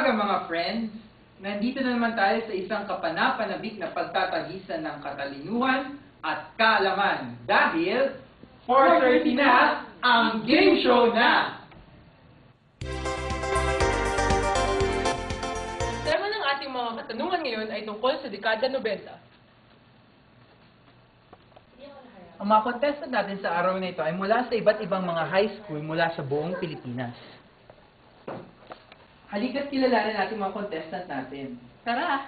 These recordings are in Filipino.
umaga mga friends! Nandito na naman tayo sa isang kapanapanabik na pagtatagisan ng katalinuhan at kaalaman dahil 4:30 na ang game show na! Tema ng ating mga katanungan ngayon ay tungkol sa dekada 90. Ang mga contestant natin sa araw na ito ay mula sa iba't ibang mga high school mula sa buong Pilipinas. Halika't kilalanin natin mga contestant natin. Tara!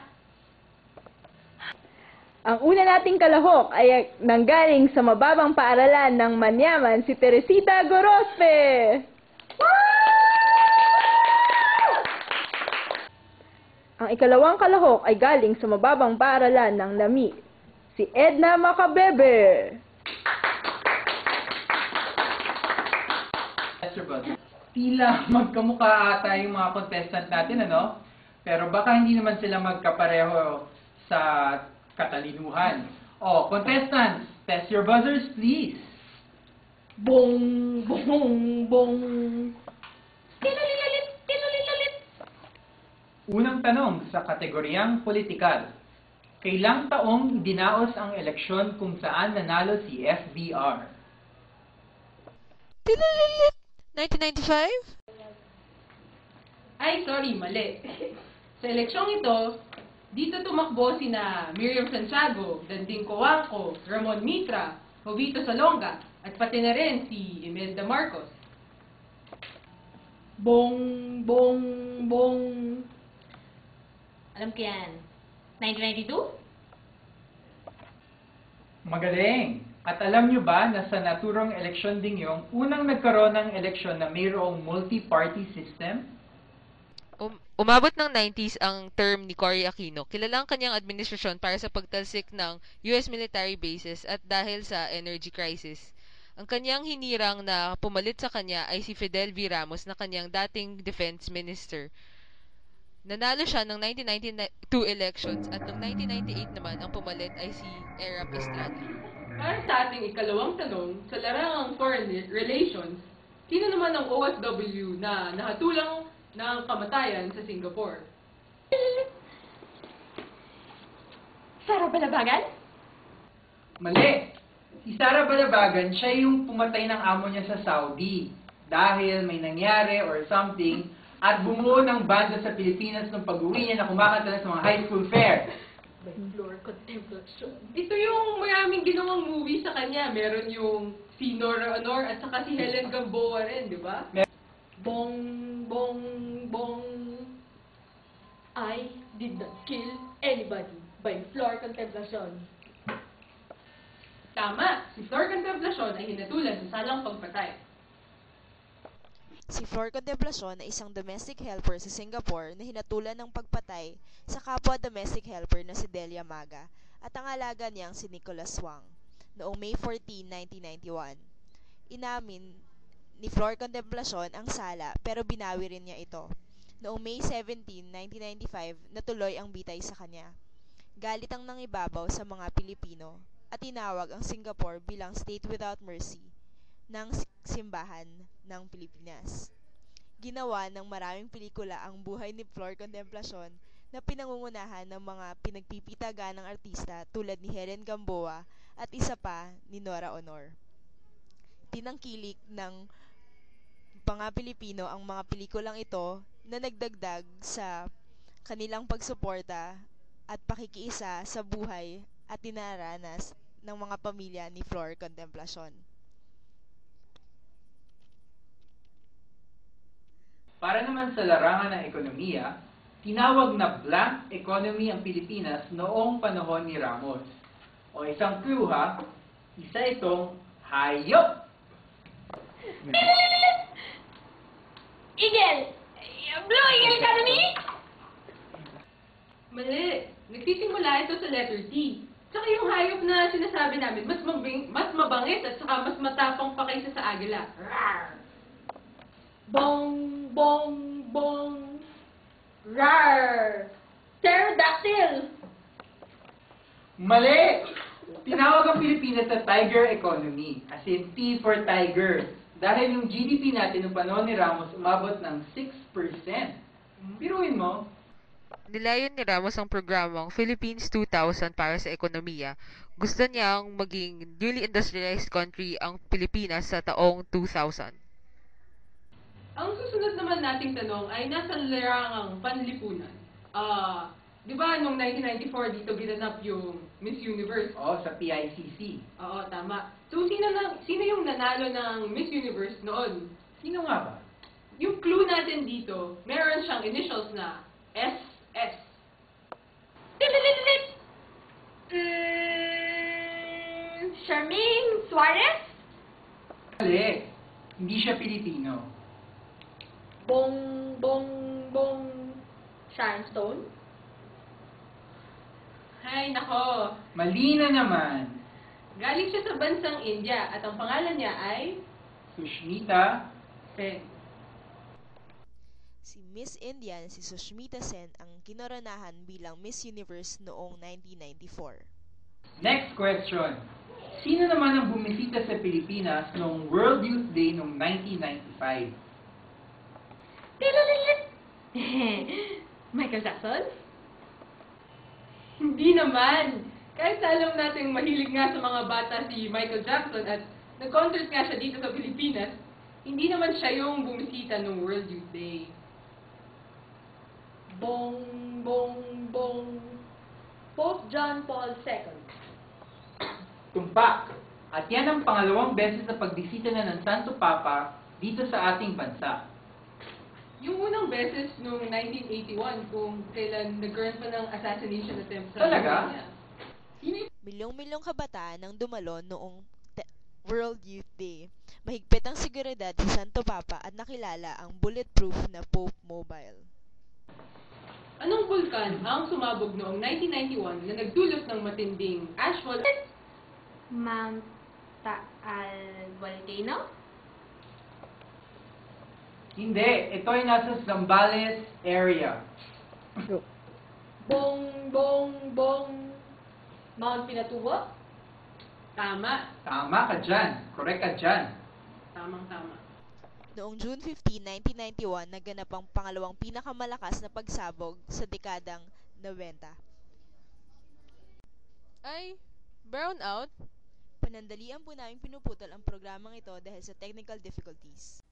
Ang una nating kalahok ay nanggaling sa mababang paaralan ng Manyaman, si Teresita Gorospe. Ang ikalawang kalahok ay galing sa mababang paaralan ng Lami, si Edna Macabebe. Tila magkamukha ata yung mga contestant natin, ano? Pero baka hindi naman sila magkapareho sa katalinuhan. Oh, contestants, test your buzzers, please. Bong, bong, bong. Tinulilalit, tinulilalit. Unang tanong sa kategoryang politikal. Kailang taong dinaos ang eleksyon kung saan nanalo si FDR? Tilililit! 1995? Ay, sorry, mali. Sa eleksyong ito, dito tumakbo sina Miriam Santiago, Danding Coangco, Ramon Mitra, Jovito Salonga, at pati na rin si Imelda Marcos. Bong, bong, bong. Alam ko yan. 1992? Magaling! At alam nyo ba na sa naturang eleksyon ding yung unang nagkaroon ng eleksyon na mayroong multi-party system? Umabot ng 90s ang term ni Cory Aquino. Kilala ang kanyang administrasyon para sa pagtalsik ng US military bases at dahil sa energy crisis. Ang kanyang hinirang na pumalit sa kanya ay si Fidel V. Ramos na kanyang dating defense minister. Nanalo siya ng 1992 elections at noong 1998 naman ang pumalit ay si Erap Estrada. Para sa ating ikalawang tanong, sa larangang foreign relations, sino naman ang OFW na nahatulang ng kamatayan sa Singapore? Sara Balabagan? Mali! Si Sara Balabagan, siya yung pumatay ng amo niya sa Saudi dahil may nangyari or something at bumuo ng banda sa Pilipinas nung pag-uwi niya na kumakanta na sa mga high school fair. Floor Contemplation. Ito yung maraming ginawang movie sa kanya. Meron yung si Nora Honor at saka si Helen Gamboa rin, di ba? Bong, bong, bong. I did not kill anybody by floor contemplation. Tama, si Flor Contemplacion ay hinatulan sa salang pagpatay. Si Flor Contemplacion ay isang domestic helper sa Singapore na hinatulan ng pagpatay sa kapwa domestic helper na si Delia Maga at ang alaga niyang si Nicholas Wang noong May 14, 1991. Inamin ni Flor Contemplacion ang sala pero binawi rin niya ito. Noong May 17, 1995, natuloy ang bitay sa kanya. Galit ang nangibabaw sa mga Pilipino at tinawag ang Singapore bilang state without mercy ng simbahan ng Pilipinas. Ginawa ng maraming pelikula ang buhay ni Flor Contemplacion na pinangungunahan ng mga pinagpipitaga ng artista tulad ni Helen Gamboa at isa pa ni Nora Honor. Tinangkilik ng mga Pilipino ang mga pelikulang ito na nagdagdag sa kanilang pagsuporta at pakikiisa sa buhay at tinaranas ng mga pamilya ni Flor Contemplacion. Para naman sa larangan ng ekonomiya, tinawag na blank economy ang Pilipinas noong panahon ni Ramos. O isang clue ha, isa itong hayop! Eagle! Blue Eagle Academy? Mali, nagsisimula ito sa letter T. Tsaka yung hayop na sinasabi namin, mas mabangis at saka mas matapang pa kaysa sa agila. Rawr! Bong, bong, bong. Rar! Pterodactyl! Mali! Tinawag ang Pilipinas na tiger economy, as in T for tiger. Dahil yung GDP natin noong panahon ni Ramos umabot ng 6%. Biruin mo, Nilayon ni Ramos ang programang Philippines 2000 para sa ekonomiya. Gusto niyang maging newly industrialized country ang Pilipinas sa taong 2000. Ang susunod naman nating tanong ay nasa larangang panlipunan. Di ba nung 1994 dito ginanap yung Miss Universe? sa PICC. Oo, tama. So, sino yung nanalo ng Miss Universe noon? Sino nga ba? Yung clue natin dito, meron siyang initials na SS. Tililit! Charmaine Suarez? Mali. Hindi siya Pilipino. Bong Sharon Stone? Hay, nako. Mali na naman. Galing siya sa bansang India at ang pangalan niya ay Sushmita. Sen. Si Miss India na si Sushmita Sen ang kinoronahan bilang Miss Universe noong 1994. Next question. Sino naman ang bumisita sa Pilipinas noong World Youth Day noong 1995? Tililit! Michael Jackson? Hindi naman. Kahit sa alam natin mahilig nga sa mga bata si Michael Jackson at nag-concert nga siya dito sa Pilipinas, hindi naman siya yung bumisita ng World Youth Day. Bong Pope John Paul II. Tumpak. At yan ang pangalawang beses na pagbisita na ng Santo Papa dito sa ating bansa. Yung unang beses noong 1981 kung kailan nagkaroon pa ng assassination attempt sa Talaga? Pilipinas. Sino yung Milyong-milyong kabataan ang dumalo noong World Youth Day. Mahigpit ang seguridad sa Santo Papa at nakilala ang bulletproof na Pope Mobile. Anong bulkan ang sumabog noong 1991 na nagdulot ng matinding ashfall? Mount Taal Volcano? Hindi. Ito ay nasa Zambales area. Bong Mount Pinatubo? Tama. Tama ka dyan. Correct ka dyan. Tamang-tama. Noong June 15, 1991, naganap ang pangalawang pinakamalakas na pagsabog sa dekadang 90. Ay, brown out? Panandalian po namin pinuputol ang programang ito dahil sa technical difficulties.